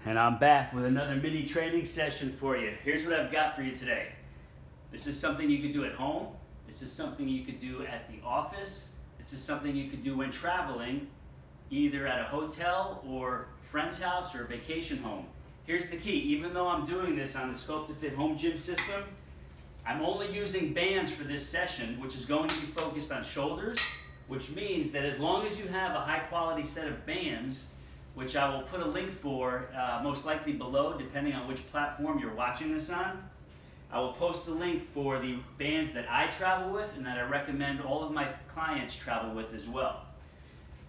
And I'm back with another mini training session for you. Here's what I've got for you today. This is something you could do at home. This is something you could do at the office. This is something you could do when traveling, either at a hotel or friend's house or vacation home. Here's the key. Even though I'm doing this on the SCULPTAFIT Home-Gym System, I'm only using bands for this session, which is going to be focused on shoulders, which means that as long as you have a high quality set of bands, which I will put a link for most likely below, depending on which platform you're watching this on. I will post the link for the bands that I travel with and that I recommend all of my clients travel with as well.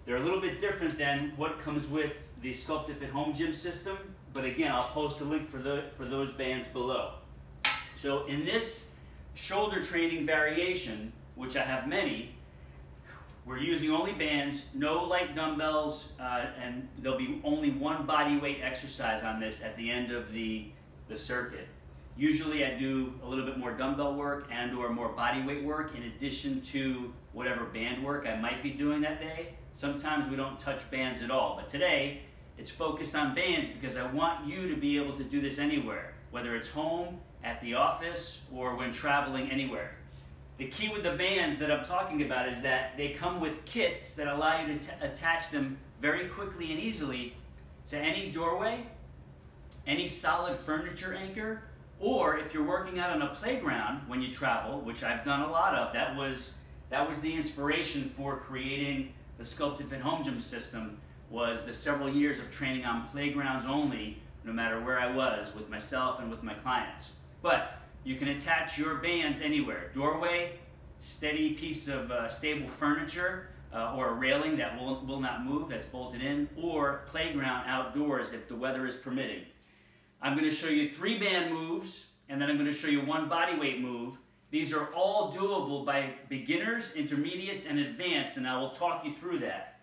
They're a little bit different than what comes with the SCULPTAFIT Home-Gym System, but again, I'll post a link for those bands below. So in this shoulder training variation, which I have many, we're using only bands, no light dumbbells, and there'll be only one body weight exercise on this at the end of the circuit. Usually I do a little bit more dumbbell work and or more body weight work in addition to whatever band work I might be doing that day. Sometimes we don't touch bands at all, but today it's focused on bands because I want you to be able to do this anywhere, whether it's home, at the office, or when traveling anywhere. The key with the bands that I'm talking about is that they come with kits that allow you to attach them very quickly and easily to any doorway, any solid furniture anchor, or if you're working out on a playground when you travel, which I've done a lot of. That was the inspiration for creating the SCULPTAFIT Home-Gym System, was the several years of training on playgrounds only, no matter where I was, with myself and with my clients. But you can attach your bands anywhere. Doorway, steady piece of stable furniture, or a railing that will not move, that's bolted in, or playground outdoors if the weather is permitting. I'm going to show you 3 band moves, and then I'm going to show you 1 body weight move. These are all doable by beginners, intermediates, and advanced, and I will talk you through that.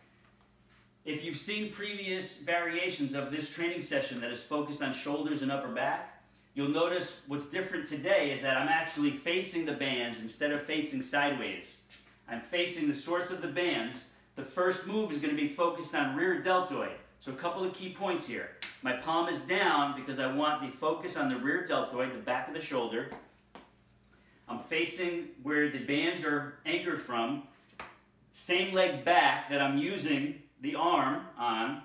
If you've seen previous variations of this training session that is focused on shoulders and upper back, you'll notice what's different today is that I'm actually facing the bands instead of facing sideways. I'm facing the source of the bands. The first move is going to be focused on rear deltoid. So a couple of key points here. My palm is down because I want the focus on the rear deltoid, the back of the shoulder. I'm facing where the bands are anchored from. Same leg back that I'm using the arm on.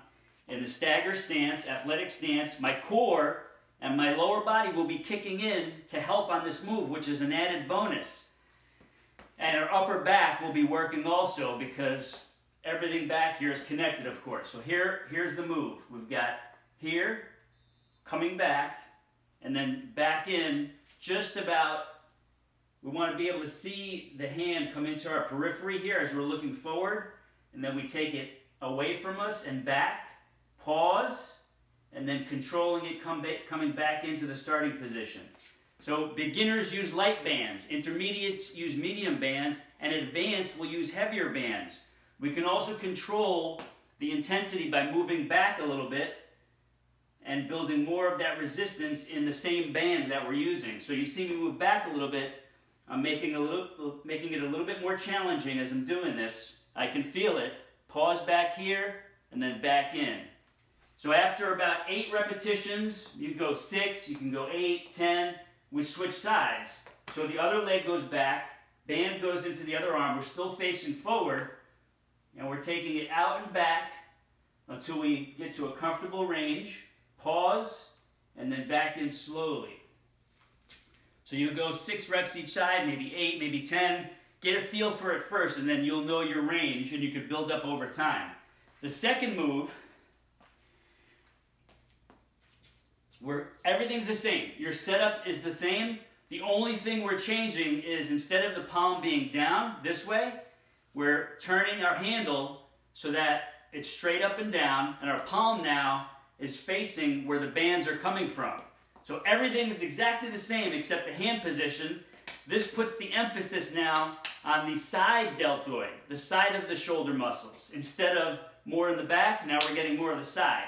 In the stagger stance, athletic stance, my core and my lower body will be kicking in to help on this move, which is an added bonus. And our upper back will be working also because everything back here is connected, of course. So here's the move. We've got here, coming back, and then back in just about. We want to be able to see the hand come into our periphery here as we're looking forward, and then we take it away from us and back, pause, and then controlling it coming back into the starting position. So beginners use light bands, intermediates use medium bands, and advanced will use heavier bands. We can also control the intensity by moving back a little bit and building more of that resistance in the same band that we're using. So you see me move back a little bit. I'm making it a little bit more challenging as I'm doing this. I can feel it. Pause back here and then back in. So after about 8 repetitions, you can go 6, you can go 8, 10, we switch sides. So the other leg goes back, band goes into the other arm, we're still facing forward, and we're taking it out and back until we get to a comfortable range, pause, and then back in slowly. So you go 6 reps each side, maybe 8, maybe 10, get a feel for it first, and then you'll know your range, and you can build up over time. The second move, everything's the same. Your setup is the same. The only thing we're changing is instead of the palm being down this way, we're turning our handle so that it's straight up and down, and our palm now is facing where the bands are coming from. So everything is exactly the same except the hand position. This puts the emphasis now on the side deltoid, the side of the shoulder muscles. Instead of more in the back, now we're getting more of the side.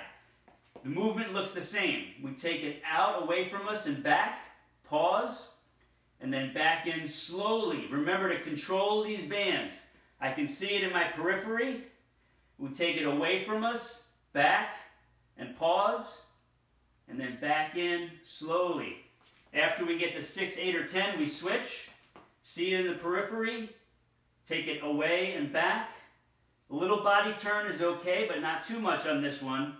The movement looks the same. We take it out, away from us, and back, pause, and then back in slowly. Remember to control these bands. I can see it in my periphery. We take it away from us, back, and pause, and then back in slowly. After we get to 6, 8, or 10, we switch. See it in the periphery. Take it away and back. A little body turn is okay, but not too much on this one.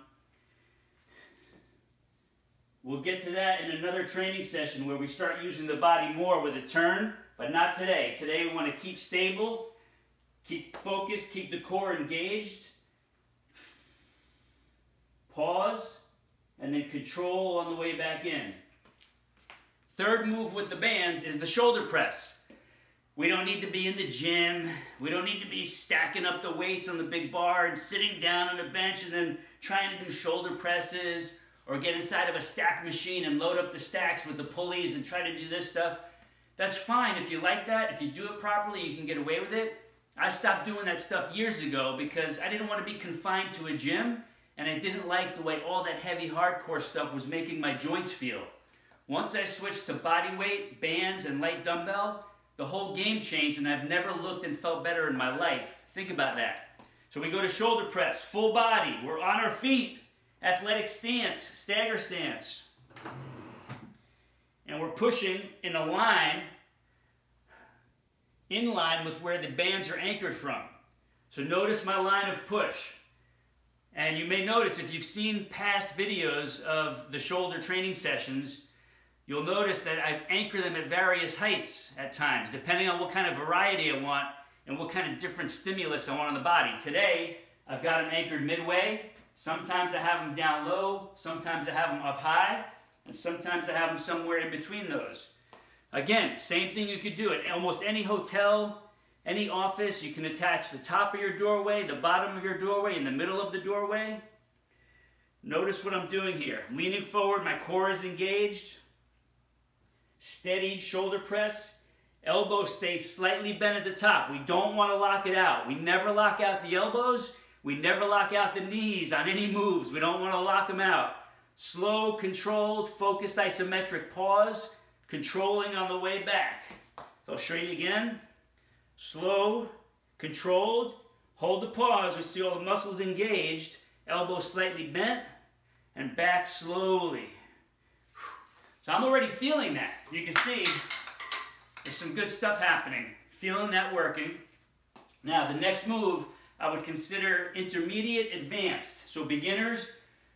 We'll get to that in another training session where we start using the body more with a turn, but not today. Today we want to keep stable, keep focused, keep the core engaged. Pause, and then control on the way back in. Third move with the bands is the shoulder press. We don't need to be in the gym. We don't need to be stacking up the weights on the big bar and sitting down on the bench and then trying to do shoulder presses or get inside of a stack machine and load up the stacks with the pulleys and try to do this stuff. That's fine if you like that. If you do it properly, you can get away with it. I stopped doing that stuff years ago because I didn't want to be confined to a gym, and I didn't like the way all that heavy hardcore stuff was making my joints feel. Once I switched to body weight, bands, and light dumbbell, the whole game changed, and I've never looked and felt better in my life. Think about that. So we go to shoulder press, full body. We're on our feet, athletic stance, stagger stance. And we're pushing in a line, in line with where the bands are anchored from. So notice my line of push. And you may notice, if you've seen past videos of the shoulder training sessions, you'll notice that I anchor them at various heights at times, depending on what kind of variety I want and what kind of different stimulus I want on the body. Today, I've got them anchored midway. Sometimes I have them down low, sometimes I have them up high, and sometimes I have them somewhere in between those. Again, same thing you could do at almost any hotel, any office. You can attach the top of your doorway, the bottom of your doorway, and the middle of the doorway. Notice what I'm doing here. I'm leaning forward, my core is engaged. Steady shoulder press. Elbow stays slightly bent at the top. We don't want to lock it out. We never lock out the elbows. We never lock out the knees on any moves. We don't want to lock them out. Slow, controlled, focused isometric pause, controlling on the way back. So I'll show you again. Slow, controlled, hold the pause. We see all the muscles engaged, elbow slightly bent, and back slowly. So I'm already feeling that. You can see there's some good stuff happening. Feeling that working. Now the next move I would consider intermediate advanced. So beginners,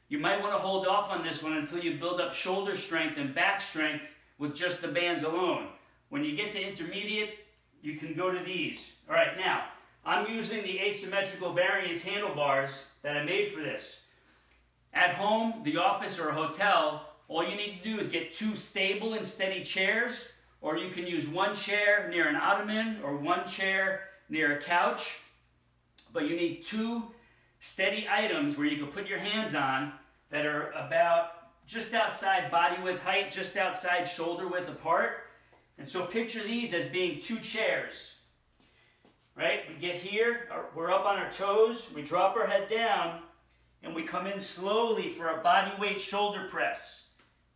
you might want to hold off on this one until you build up shoulder strength and back strength with just the bands alone. When you get to intermediate, you can go to these. All right, now, I'm using the asymmetrical variance handlebars that I made for this. At home, the office, or a hotel, all you need to do is get 2 stable and steady chairs, or you can use 1 chair near an ottoman or 1 chair near a couch. But you need 2 steady items where you can put your hands on that are about just outside body width height, just outside shoulder width apart. And so picture these as being 2 chairs, right? We get here, we're up on our toes, we drop our head down, and we come in slowly for a body weight shoulder press.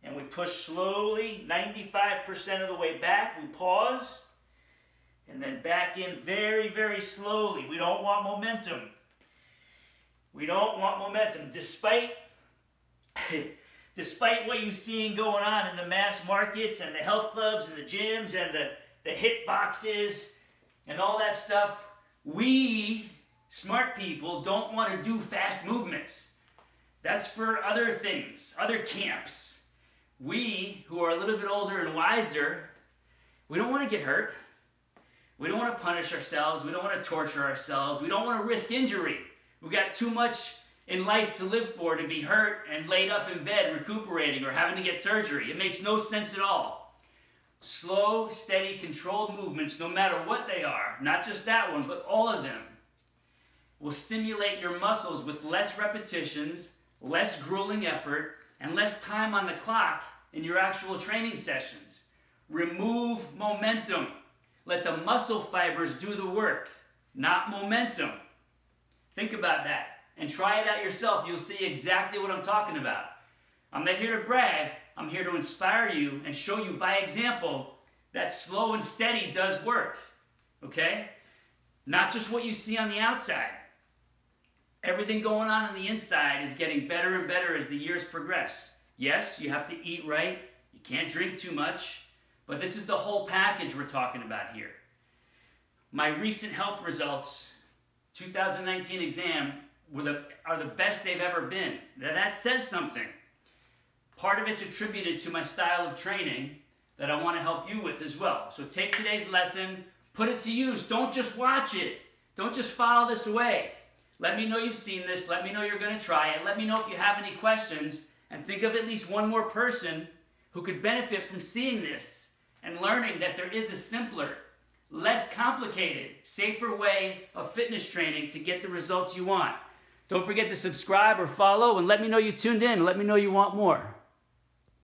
And we push slowly, 95% of the way back, we pause, and then back in very, very slowly. We don't want momentum. We don't want momentum, despite what you're seeing going on in the mass markets and the health clubs and the gyms and the hit boxes and all that stuff. We, smart people, don't want to do fast movements. That's for other things, other camps. We, who are a little bit older and wiser, we don't want to get hurt. We don't want to punish ourselves. We don't want to torture ourselves. We don't want to risk injury. We got too much in life to live for to be hurt and laid up in bed recuperating or having to get surgery. It makes no sense at all. Slow, steady, controlled movements, no matter what they are, not just that one, but all of them, will stimulate your muscles with less repetitions, less grueling effort, and less time on the clock in your actual training sessions. Remove momentum. Let the muscle fibers do the work, not momentum. Think about that and try it out yourself. You'll see exactly what I'm talking about. I'm not here to brag. I'm here to inspire you and show you by example that slow and steady does work, okay? Not just what you see on the outside. Everything going on the inside is getting better and better as the years progress. Yes, you have to eat right. You can't drink too much. But this is the whole package we're talking about here. My recent health results, 2019 exam, are the best they've ever been. Now that says something. Part of it's attributed to my style of training that I want to help you with as well. So take today's lesson, put it to use. Don't just watch it. Don't just file this away. Let me know you've seen this. Let me know you're going to try it. Let me know if you have any questions. And think of at least one more person who could benefit from seeing this and learning that there is a simpler, less complicated, safer way of fitness training to get the results you want. Don't forget to subscribe or follow, and let me know you tuned in. Let me know you want more.